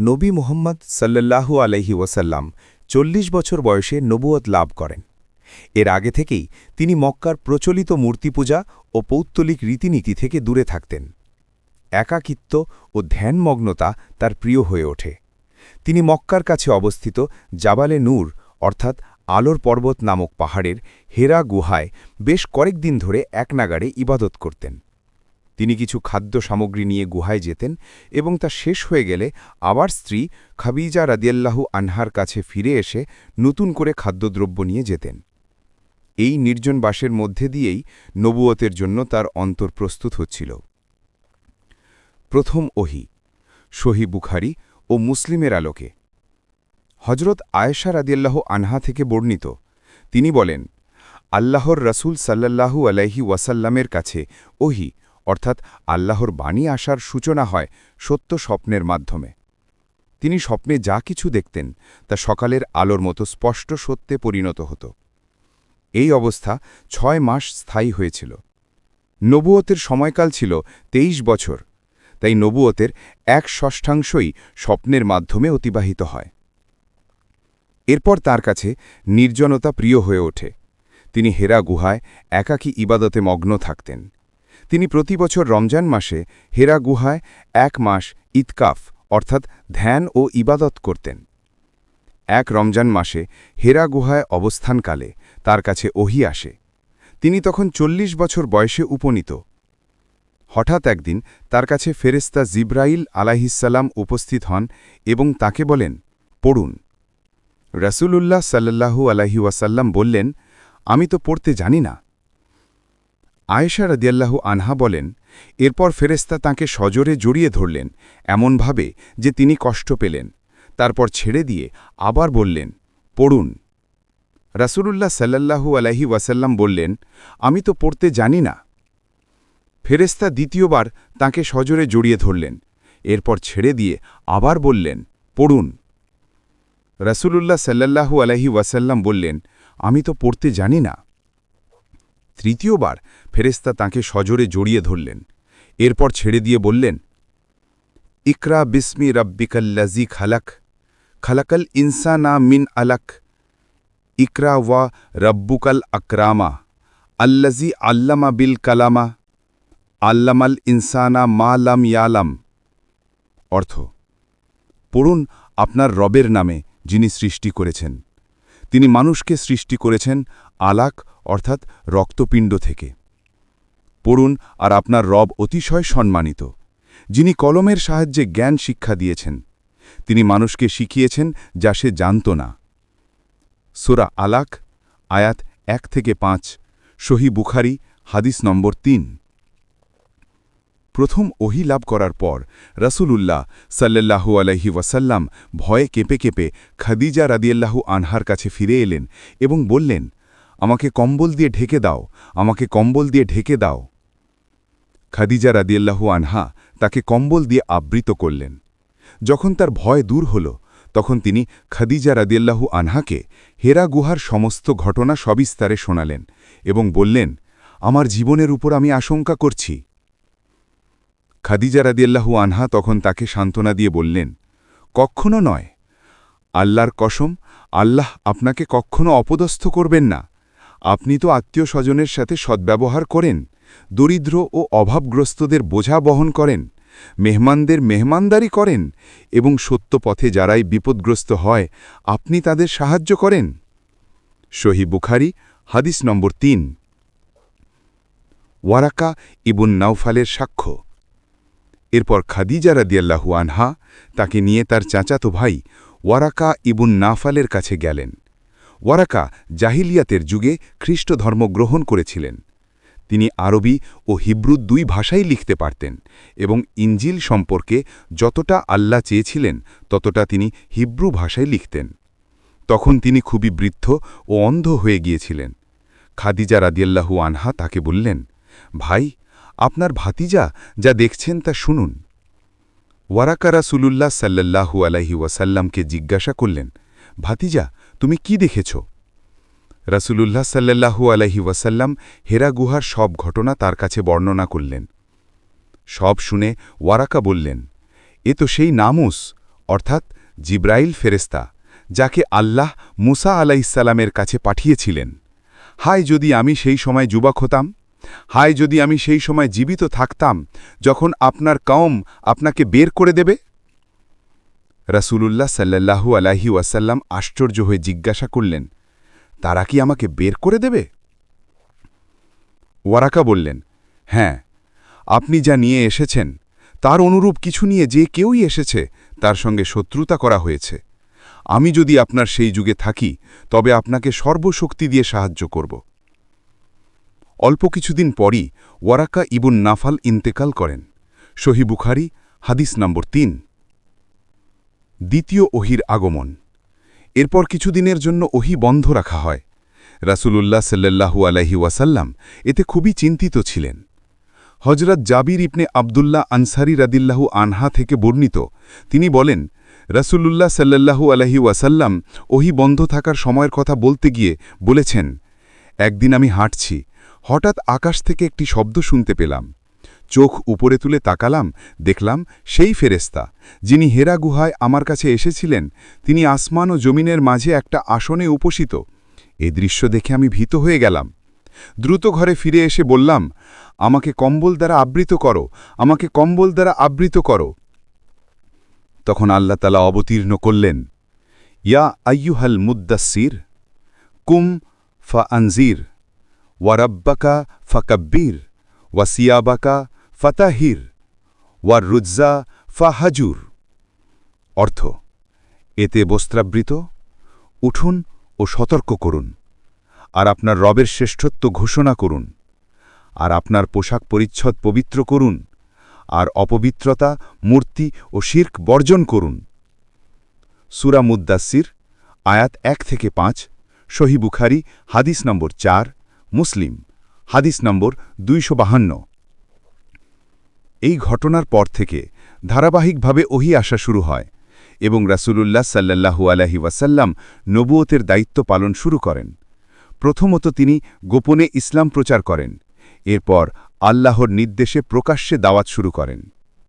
নবী মুহাম্মদ সাল্লাল্লাহু আলাইহি ওয়াসাল্লাম ৪০ বছর বয়সে নবুয়ত লাভ করেন। এর আগে থেকেই তিনি মক্কার প্রচলিত মূর্তিপূজা ও পৌত্তলিক রীতিনীতি থেকে দূরে থাকতেন। একাকিত্ব ও ধ্যানমগ্নতা তার প্রিয় হয়ে ওঠে। তিনি মক্কার কাছে অবস্থিত জাবালে নূর অর্থাৎ আলোর পর্বত নামক পাহাড়ের হেরা গুহায় বেশ কয়েকদিন ধরে একনাগাড়ে ইবাদত করতেন। তিনি কিছু খাদ্য সামগ্রী নিয়ে গুহায় যেতেন এবং তা শেষ হয়ে গেলে আবার স্ত্রী খাদিজা রাদিয়াল্লাহু আনহার কাছে ফিরে এসে নতুন করে খাদ্যদ্রব্য নিয়ে যেতেন। এই নির্জন বাসের মধ্যে দিয়েই নবুয়তের জন্য তার অন্তর প্রস্তুত হচ্ছিল। প্রথম ওহী সহিহ বুখারী ও মুসলিমের আলোকে। হজরত আয়েশা রাদিয়াল্লাহু আনহা থেকে বর্ণিত, তিনি বলেন, আল্লাহর রসুল সাল্লাল্লাহু আলাইহি ওয়াসাল্লামের কাছে ওহী অর্থাৎ আল্লাহর বাণী আসার সূচনা হয় সত্য স্বপ্নের মাধ্যমে। তিনি স্বপ্নে যা কিছু দেখতেন তা সকালের আলোর মতো স্পষ্ট সত্যে পরিণত হতো। এই অবস্থা ৬ মাস স্থায়ী হয়েছিল। নবুয়তের সময়কাল ছিল ২৩ বছর, তাই নবুয়তের ১/৬ স্বপ্নের মাধ্যমে অতিবাহিত হয়। এরপর তার কাছে নির্জনতা প্রিয় হয়ে ওঠে। তিনি হেরা গুহায় একাকী ইবাদতে মগ্ন থাকতেন। তিনি প্রতি বছর রমজান মাসে হেরা গুহায় ১ মাস ইতকাফ অর্থাৎ ধ্যান ও ইবাদত করতেন। এক রমজান মাসে হেরা গুহায় অবস্থানকালে তার কাছে ওহী আসে। তিনি তখন ৪০ বছর বয়সে উপনীত। হঠাৎ একদিন তার কাছে ফেরেশতা জিবরাইল আলাইহিসসালাম উপস্থিত হন এবং তাকে বলেন, পড়ুন। রাসূলুল্লাহ সাল্লাল্লাহু আলাইহি ওয়াসাল্লাম বললেন, আমি তো পড়তে জানি না। আয়েশা রাদিয়াল্লাহু আনহা বলেন, এরপর ফেরেশতা তাঁকে সজোরে জড়িয়ে ধরলেন এমনভাবে যে তিনি কষ্ট পেলেন। তারপর ছেড়ে দিয়ে আবার বললেন, পড়ুন। রাসূলুল্লাহ সাল্লাল্লাহু আলাইহি ওয়াসাল্লাম বললেন, আমি তো পড়তে জানি না। ফেরেশতা দ্বিতীয়বার তাঁকে সজোরে জড়িয়ে ধরলেন, এরপর ছেড়ে দিয়ে আবার বললেন, পড়ুন। রাসূলুল্লাহ সাল্লাল্লাহু আলাইহি ওয়াসাল্লাম বললেন, আমি তো পড়তে জানি না। তৃতীয়বার ফেরেশতা তাঁকে সজোরে জড়িয়ে ধরলেন, এরপর ছেড়ে দিয়ে বললেন, ইকরা বিসমি রাব্বিকাল্লাযী খালাক, খালাকাল ইনসানা মিন আলাক, ইকরা ওয়া রাব্বুকাল আকরামা, আল্লাযী আল্লামা বিল কালামা, আল্লামাল ইনসানা মা লাম ইয়ালাম। অর্থ, পড়ুন আপনার রবের নামে যিনি সৃষ্টি করেছেন। তিনি মানুষকে সৃষ্টি করেছেন আলাক অর্থাৎ রক্তপিণ্ড থেকে। পড়ুন আর আপনার রব অতিশয় সম্মানিত, যিনি কলমের সাহায্যে জ্ঞান শিক্ষা দিয়েছেন। তিনি মানুষকে শিখিয়েছেন যা সে জানত না। সূরা আলাক আয়াত ১-৫, সহিহ বুখারী হাদিস নম্বর ৩। প্রথম ওহী লাভ করার পর রাসূলুল্লাহ সাল্লাল্লাহু আলাইহি ওয়াসাল্লাম ভয়ে কেঁপে কেঁপে খাদিজা রাদিয়াল্লাহু আনহার কাছে ফিরে এলেন এবং বললেন, আমাকে কম্বল দিয়ে ঢেকে দাও, আমাকে কম্বল দিয়ে ঢেকে দাও। খাদিজা রাদিয়াল্লাহু আনহা তাকে কম্বল দিয়ে আবৃত করলেন। যখন তার ভয় দূর হল, তখন তিনি খাদিজা রাদিয়াল্লাহু আনহাকে হেরা গুহার সমস্ত ঘটনা সবিস্তারে শোনালেন এবং বললেন, আমার জীবনের উপর আমি আশঙ্কা করছি। খাদিজা রাদিয়াল্লাহু আনহা তখন তাকে সান্ত্বনা দিয়ে বললেন, কখনো নয়, আল্লাহর কসম, আল্লাহ আপনাকে কখনো অপদস্থ করবেন না। আপনি তো আত্মীয় স্বজনের সাথে সদ্ব্যবহার করেন, দরিদ্র ও অভাবগ্রস্তদের বোঝা বহন করেন, মেহমানদের মেহমানদারি করেন এবং সত্য পথে যারাই বিপদগ্রস্ত হয় আপনি তাদের সাহায্য করেন। সহিহ বুখারী হাদিস নম্বর ৩। ওয়ারাকা ইবুন নাওফালের সাক্ষ্য। এরপর খাদিজা রাদিয়াল্লাহু আনহা তাকে নিয়ে তার চাচাতো ভাই ওয়ারাকা ইবুন নাওফালের কাছে গেলেন। ওয়ারাকা জাহিলিয়াতের যুগে খ্রিস্ট ধর্ম গ্রহণ করেছিলেন। তিনি আরবি ও হিব্রু ২ ভাষাই লিখতে পারতেন এবং ইনজিল সম্পর্কে যতটা আল্লাহ চেয়েছিলেন ততটা তিনি হিব্রু ভাষায় লিখতেন। তখন তিনি খুবই বৃদ্ধ ও অন্ধ হয়ে গিয়েছিলেন। খাদিজা রাদিয়াল্লাহু আনহা তাকে বললেন, ভাই, আপনার ভাতিজা যা দেখছেন তা শুনুন। ওয়ারাকা রাসূলুল্লাহ সাল্লাল্লাহু আলাইহি ওয়াসাল্লামকে জিজ্ঞাসা করলেন, ভাতিজা, তুমি কি দেখেছ? রাসূলুল্লাহ সাল্লাল্লাহু আলাইহি ওয়াসাল্লাম হেরা গুহার সব ঘটনা তার কাছে বর্ণনা করলেন। সব শুনে ওয়ারাকা বললেন, এ তো সেই নামুস অর্থাৎ জিব্রাইল ফেরেস্তা, যাকে আল্লাহ মুসা আলাইহিসসালামের কাছে পাঠিয়েছিলেন। হায় যদি আমি সেই সময় যুবক হতাম, হায় যদি আমি সেই সময় জীবিত থাকতাম যখন আপনার কওম আপনাকে বের করে দেবে। রাসূলুল্লাহ সাল্লাল্লাহু আলাইহি ওয়াসাল্লাম আশ্চর্য হয়ে জিজ্ঞাসা করলেন, তারা কি আমাকে বের করে দেবে? ওয়ারাকা বললেন, হ্যাঁ, আপনি যা নিয়ে এসেছেন তার অনুরূপ কিছু নিয়ে যে কেউই এসেছে তার সঙ্গে শত্রুতা করা হয়েছে। আমি যদি আপনার সেই যুগে থাকি তবে আপনাকে সর্বশক্তি দিয়ে সাহায্য করব। অল্প কিছুদিন পরই ওয়ারাকা ইবুন নাফাল ইন্তেকাল করেন। সহিহ বুখারী হাদিস নম্বর ৩। দ্বিতীয় ওহির আগমন। এরপর কিছুদিনের জন্য ওহি বন্ধ রাখা হয়। রাসূলুল্লাহ সাল্লাল্লাহু আলাইহি ওয়াসাল্লাম এতে খুবই চিন্তিত ছিলেন। হযরত জাবির ইবনে আবদুল্লাহ আনসারী রাদিয়াল্লাহু আনহা থেকে বর্ণিত, তিনি বলেন, রাসূলুল্লাহ সাল্লাল্লাহু আলাইহি ওয়াসাল্লাম ওহি বন্ধ থাকার সময়ের কথা বলতে গিয়ে বলেছেন, একদিন আমি হাঁটছি, হঠাৎ আকাশ থেকে একটি শব্দ শুনতে পেলাম। চোখ উপরে তুলে তাকালাম, দেখলাম সেই ফেরেশতা যিনি হেরা গুহায় আমার কাছে এসেছিলেন, তিনি আসমান ও জমিনের মাঝে একটা আসনে উপসিত। এই দৃশ্য দেখে আমি ভীত হয়ে গেলাম। দ্রুত ঘরে ফিরে এসে বললাম, আমাকে কম্বল দ্বারা আবৃত করো, আমাকে কম্বল দ্বারা আবৃত করো। তখন আল্লাহ তাআলা অবতীর্ণ করলেন, ইয়া আইয়ুহাল মুদ্দাসসির কুম ফাআনজির ওয়া রাব্বাকা ফাকাব্বির ওয়া সিয়াবাকা ফাতাহির ওয়া রুজ্জা ফাহাজুর। অর্থ, এতে বস্ত্রাবৃত, উঠুন ও সতর্ক করুন, আর আপনার রবের শ্রেষ্ঠত্ব ঘোষণা করুন, আর আপনার পোশাক পরিচ্ছদ পবিত্র করুন, আর অপবিত্রতা, মূর্তি ও শিরক বর্জন করুন। সূরা মুদ্দাসসির আয়াত ১ থেকে ৫, সহিহ বুখারী হাদিস নম্বর ৪, মুসলিম হাদিস নম্বর ২৫২। এই ঘটনার পর থেকে ধারাবাহিকভাবে ওহি আসা শুরু হয় এবং রাসূলুল্লাহ সাল্লাল্লাহু আলাইহি ওয়াসাল্লাম নবুয়তের দায়িত্ব পালন শুরু করেন। প্রথমত তিনি গোপনে ইসলাম প্রচার করেন, এরপর আল্লাহর নির্দেশে প্রকাশ্যে দাওয়াত শুরু করেন।